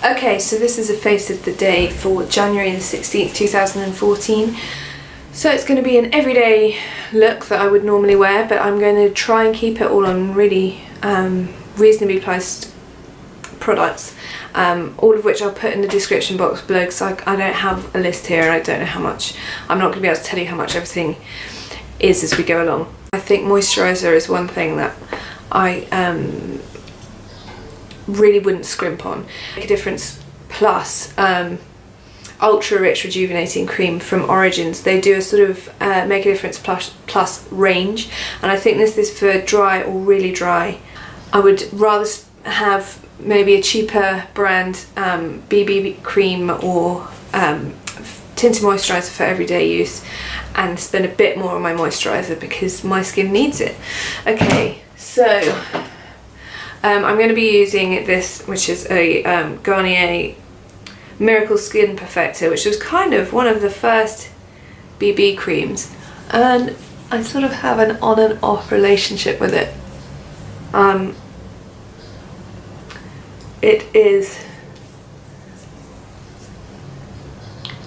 Okay, so this is a face of the day for January the 16th, 2014. So it's going to be an everyday look that I would normally wear, but I'm going to try and keep it all on really reasonably priced products, all of which I'll put in the description box below because I don't have a list here and I don't know how much. I'm not going to be able to tell you how much everything is as we go along. I think moisturiser is one thing that I really wouldn't scrimp on. Make a Difference Plus Ultra Rich Rejuvenating Cream from Origins. They do a sort of Make a Difference Plus range, and I think this is for dry or really dry. I would rather have maybe a cheaper brand BB cream or tinted moisturiser for everyday use, and spend a bit more on my moisturiser because my skin needs it. Okay, so I'm going to be using this, which is a Garnier Miracle Skin Perfector, which was kind of one of the first BB creams, and I sort of have an on and off relationship with it. It is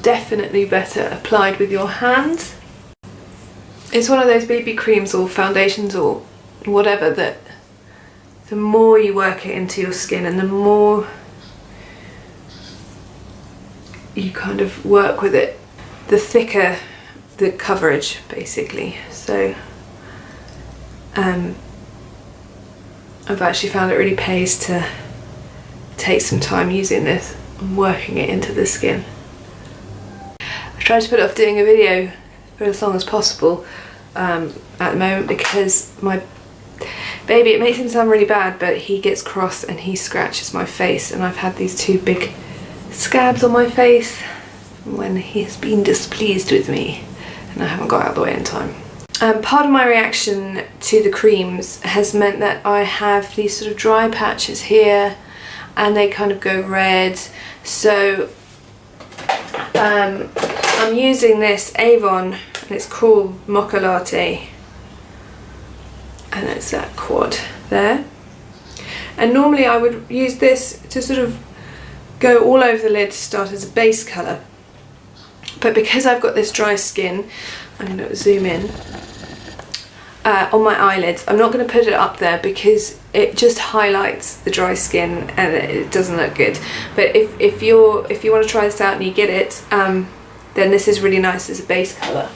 definitely better applied with your hands. It's one of those BB creams or foundations or whatever that the more you work it into your skin and the more you kind of work with it, the thicker the coverage basically. So I've actually found it really pays to take some time using this and working it into the skin. I tried to put off doing a video for as long as possible at the moment because my baby, it makes him sound really bad, but he gets cross and he scratches my face, and I've had these two big scabs on my face when he has been displeased with me and I haven't got out of the way in time. Part of my reaction to the creams has meant that I have these sort of dry patches here and they kind of go red. So I'm using this Avon and it's called Mocha Latte, and it's that quad there. And normally I would use this to sort of go all over the lid to start as a base colour, but because I've got this dry skin, I'm going to zoom in on my eyelids. I'm not going to put it up there because it just highlights the dry skin and it doesn't look good. But if you want to try this out and you get it, then this is really nice as a base colour.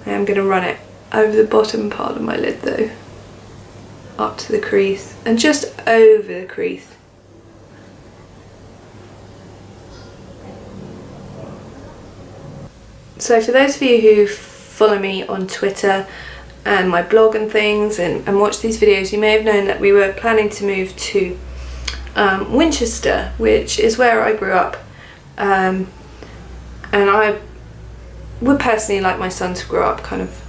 I am going to run it over the bottom part of my lid though, up to the crease and just over the crease. So for those of you who follow me on Twitter and my blog and things and watch these videos, you may have known that we were planning to move to Winchester, which is where I grew up, and I would personally like my son to grow up kind of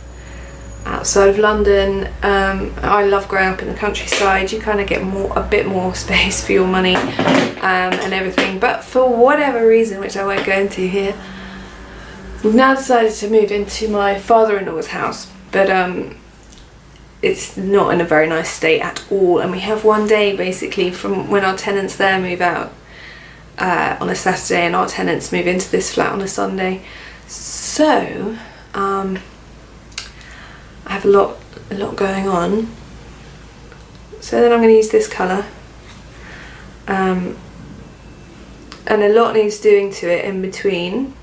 outside of London. I love growing up in the countryside. You kind of get a bit more space for your money and everything, but for whatever reason, which I won't go into here, we've now decided to move into my father-in-law's house, but it's not in a very nice state at all, and we have one day basically from when our tenants there move out on a Saturday and our tenants move into this flat on a Sunday. So I have a lot going on. So then I'm going to use this colour, and a lot needs doing to it in between,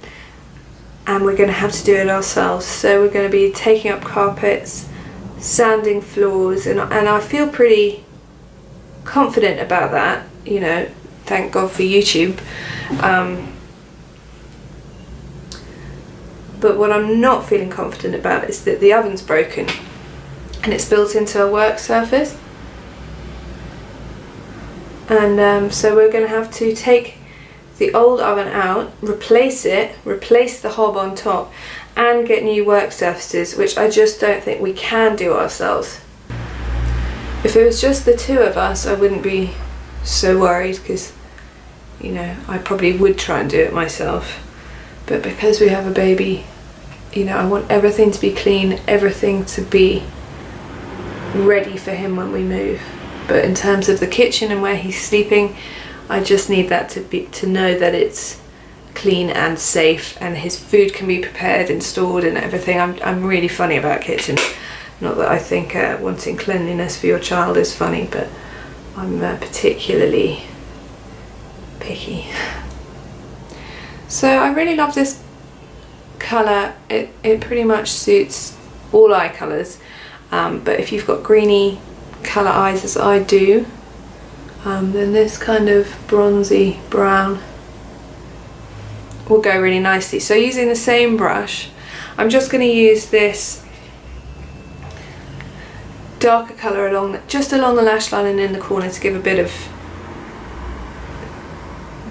and we're going to have to do it ourselves. So we're going to be taking up carpets, sanding floors, and I feel pretty confident about that, you know, thank God for YouTube. But what I'm not feeling confident about is that the oven's broken and it's built into a work surface, and so we're going to have to take the old oven out, replace the hob on top, and get new work surfaces, which I just don't think we can do ourselves. If it was just the two of us, I wouldn't be so worried because, you know, I probably would try and do it myself. But because we have a baby, you know, I want everything to be clean, everything to be ready for him when we move. But in terms of the kitchen and where he's sleeping, I just need that to know that it's clean and safe, and his food can be prepared and stored and everything. I'm really funny about kitchens. Not that I think wanting cleanliness for your child is funny, but I'm particularly picky. So I really love this colour. It pretty much suits all eye colours, but if you've got greeny colour eyes as I do, then this kind of bronzy brown will go really nicely. So using the same brush, I'm just going to use this darker colour just along the lash line and in the corner to give a bit of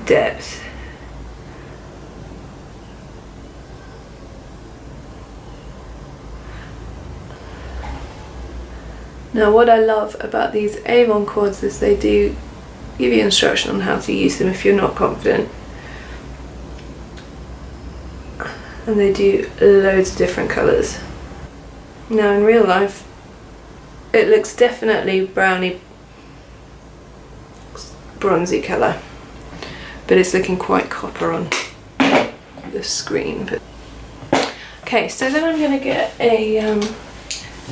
depth. Now what I love about these Avon quads is they do give you instruction on how to use them if you're not confident. And they do loads of different colours. Now in real life it looks definitely browny bronzy colour, but it's looking quite copper on the screen. Okay, so then I'm going to get a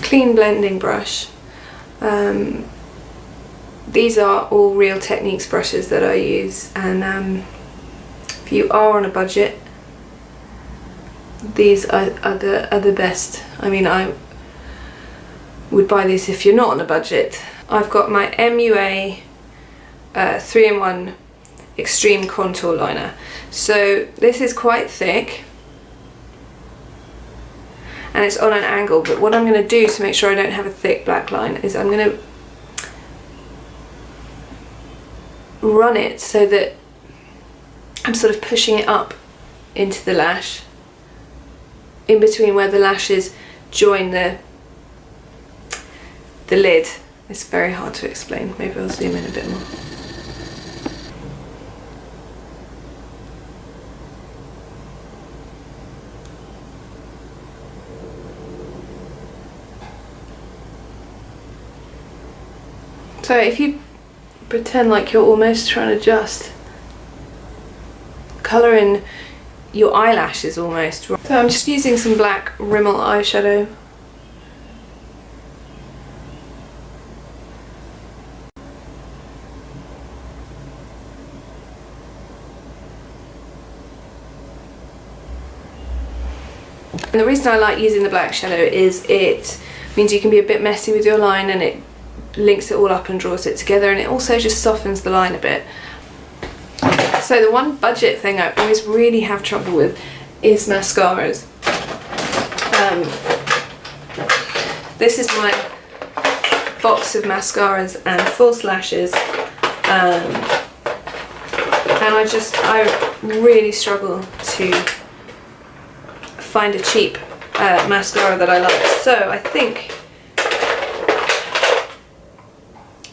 clean blending brush. These are all Real Techniques brushes that I use, and if you are on a budget, these are the best. I mean, I would buy these if you're not on a budget. I've got my MUA 3-in-1 Extreme Contour Liner. So this is quite thick and it's on an angle, but what I'm going to do to make sure I don't have a thick black line is I'm going to run it so that I'm sort of pushing it up into the lash, in between where the lashes join the lid. It's very hard to explain. Maybe I'll zoom in a bit more. So if you pretend like you're almost trying to just colour in your eyelashes almost. So I'm just using some black Rimmel eyeshadow. And the reason I like using the black shadow is it means you can be a bit messy with your line, and it links it all up and draws it together, and it also just softens the line a bit. So the one budget thing I always really have trouble with is mascaras. This is my box of mascaras and false lashes, and I really struggle to find a cheap mascara that I like. So I think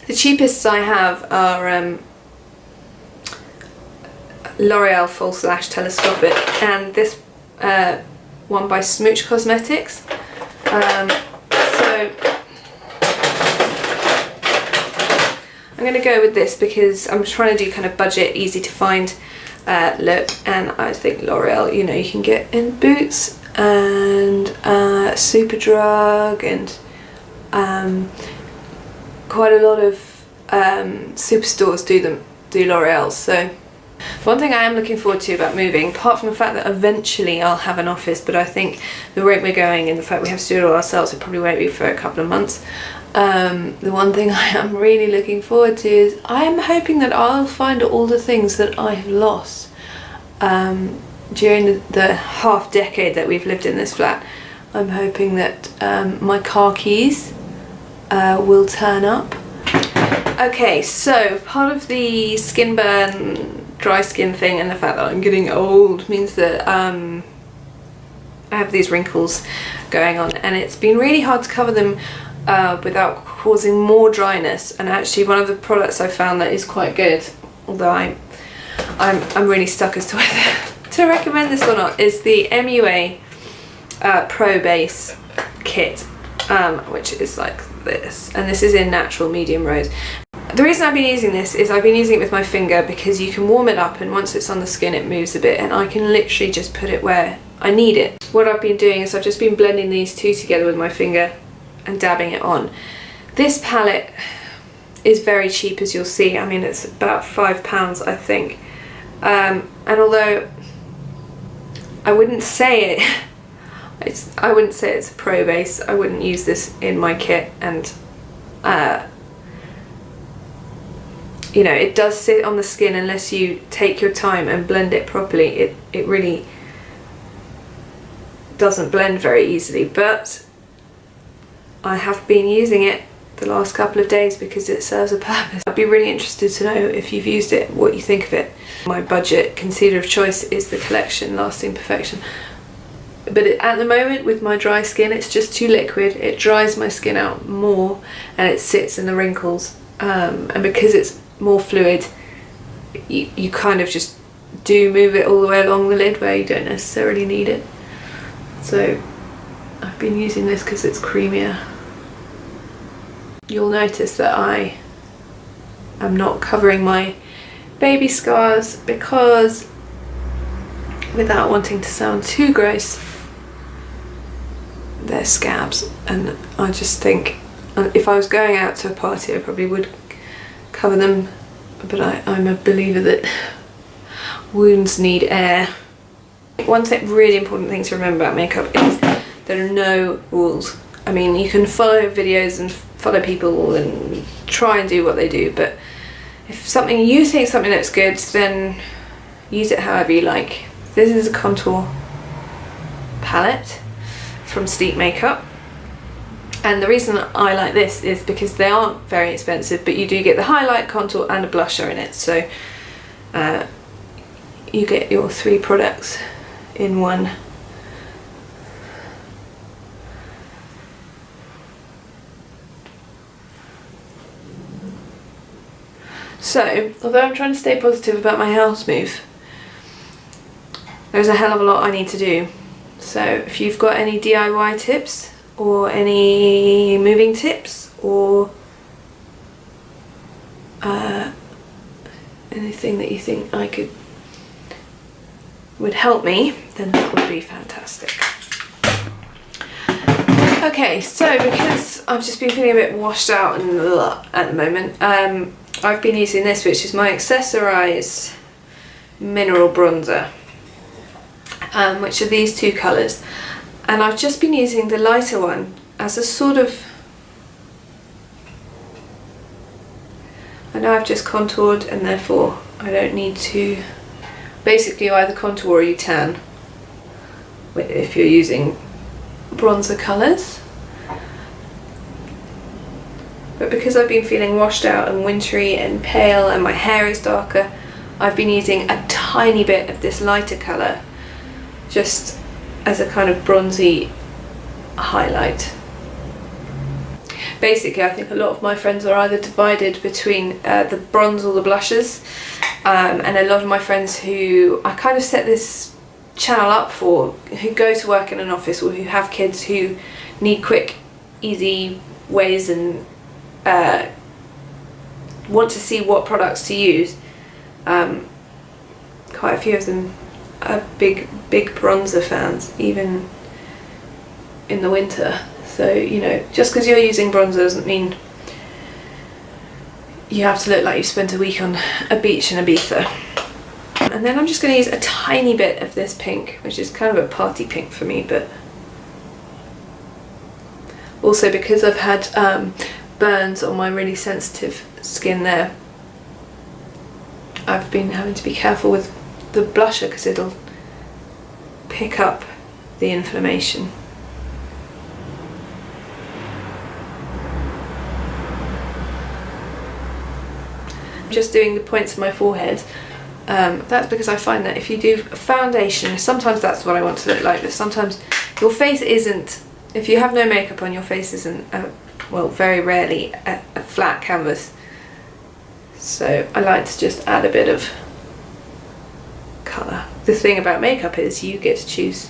the cheapest I have are L'Oreal False Lash Telescopic, and this one by Smooch Cosmetics. So I'm going to go with this because I'm trying to do kind of budget, easy to find look, and I think L'Oreal, you know, you can get in Boots and Superdrug and quite a lot of superstores do L'Oreal. So one thing I am looking forward to about moving, apart from the fact that eventually I'll have an office, but I think the rate we're going and the fact we have to do it all ourselves, it probably won't be for a couple of months. The one thing I am really looking forward to is I am hoping that I'll find all the things that I have lost during the half decade that we've lived in this flat. I'm hoping that my car keys will turn up. Okay, so part of the skin burn, dry skin thing, and the fact that I'm getting old means that I have these wrinkles going on, and it's been really hard to cover them without causing more dryness. And actually one of the products I found that is quite good, although I'm really stuck as to whether to recommend this or not, is the MUA Pro Base Kit, which is like this, and this is in natural medium rose. The reason I've been using this is I've been using it with my finger because you can warm it up and once it's on the skin it moves a bit and I can literally just put it where I need it. What I've been doing is I've just been blending these two together with my finger and dabbing it on. This palette is very cheap, as you'll see. I mean, it's about £5 I think, and although I wouldn't say I wouldn't say it's a pro base, I wouldn't use this in my kit, and you know, it does sit on the skin unless you take your time and blend it properly. It really doesn't blend very easily, but I have been using it the last couple of days because it serves a purpose. I'd be really interested to know if you've used it, what you think of it. My budget concealer of choice is the Collection Lasting Perfection, but at the moment with my dry skin it's just too liquid. It dries my skin out more and it sits in the wrinkles, and because it's more fluid, you kind of just do move it all the way along the lid where you don't necessarily need it. So I've been using this because it's creamier. You'll notice that I am not covering my baby scars because, without wanting to sound too gross, they're scabs, and I just think if I was going out to a party I probably would cover them, but I'm a believer that wounds need air. One really important thing to remember about makeup is there are no rules. I mean, you can follow videos and follow people and try and do what they do, but if you think something looks good, then use it however you like. This is a contour palette from Sleek Makeup. And the reason I like this is because they aren't very expensive, but you do get the highlight, contour and a blusher in it. So you get your 3 products in one. So, although I'm trying to stay positive about my house move, there's a hell of a lot I need to do. So if you've got any DIY tips, or any moving tips, or anything that you think would help me, then that would be fantastic. Okay, so because I've just been feeling a bit washed out and at the moment, I've been using this, which is my Accessorize Mineral Bronzer, which are these 2 colours. And I've just been using the lighter one as a sort of, I know I've just contoured and therefore I don't need to, basically you either contour or you tan if you're using bronzer colours. But because I've been feeling washed out and wintry and pale and my hair is darker, I've been using a tiny bit of this lighter colour just as a kind of bronzy highlight. Basically, I think a lot of my friends are either divided between the bronze or the blushes, and a lot of my friends who I kind of set this channel up for, who go to work in an office or who have kids who need quick, easy ways and want to see what products to use. Quite a few of them are big bronzer fans, even in the winter. So, you know, just because you're using bronzer doesn't mean you have to look like you spent a week on a beach in Ibiza. And then I'm just going to use a tiny bit of this pink, which is kind of a party pink for me, but also because I've had burns on my really sensitive skin there, I've been having to be careful with the blusher because it'll pick up the inflammation. I'm just doing the points of my forehead. That's because I find that if you do foundation, sometimes that's what I want to look like, but sometimes your face isn't, if you have no makeup on, your face isn't, well, very rarely a flat canvas. So I like to just add a bit of colour. The thing about makeup is you get to choose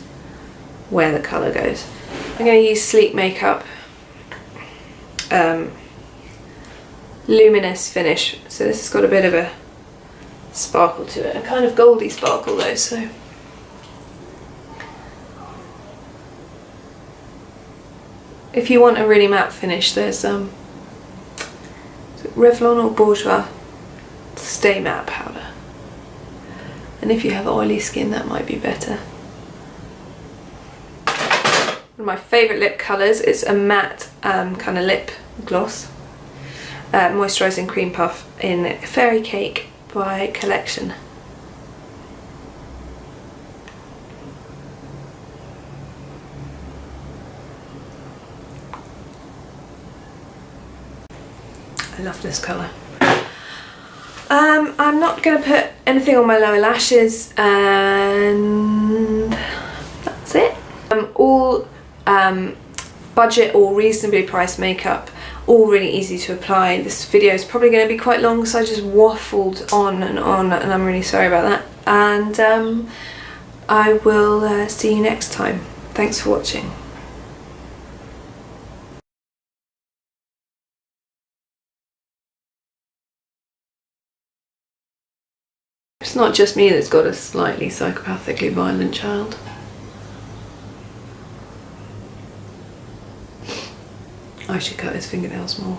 where the colour goes. I'm going to use Sleek Makeup luminous finish. So this has got a bit of a sparkle to it, a kind of goldy sparkle though. So if you want a really matte finish, there's Revlon or Bourjois Stay Matte powder, and if you have oily skin, that might be better. One of my favourite lip colours is a matte kind of lip gloss, moisturising cream puff in Fairy Cake by Collection. I love this colour. I'm not going to put anything on my lower lashes, and that's it. All budget or reasonably priced makeup, all really easy to apply. This video is probably going to be quite long, so I just waffled on, and I'm really sorry about that. And I will see you next time. Thanks for watching. It's not just me that's got a slightly psychopathically violent child. I should cut his fingernails more.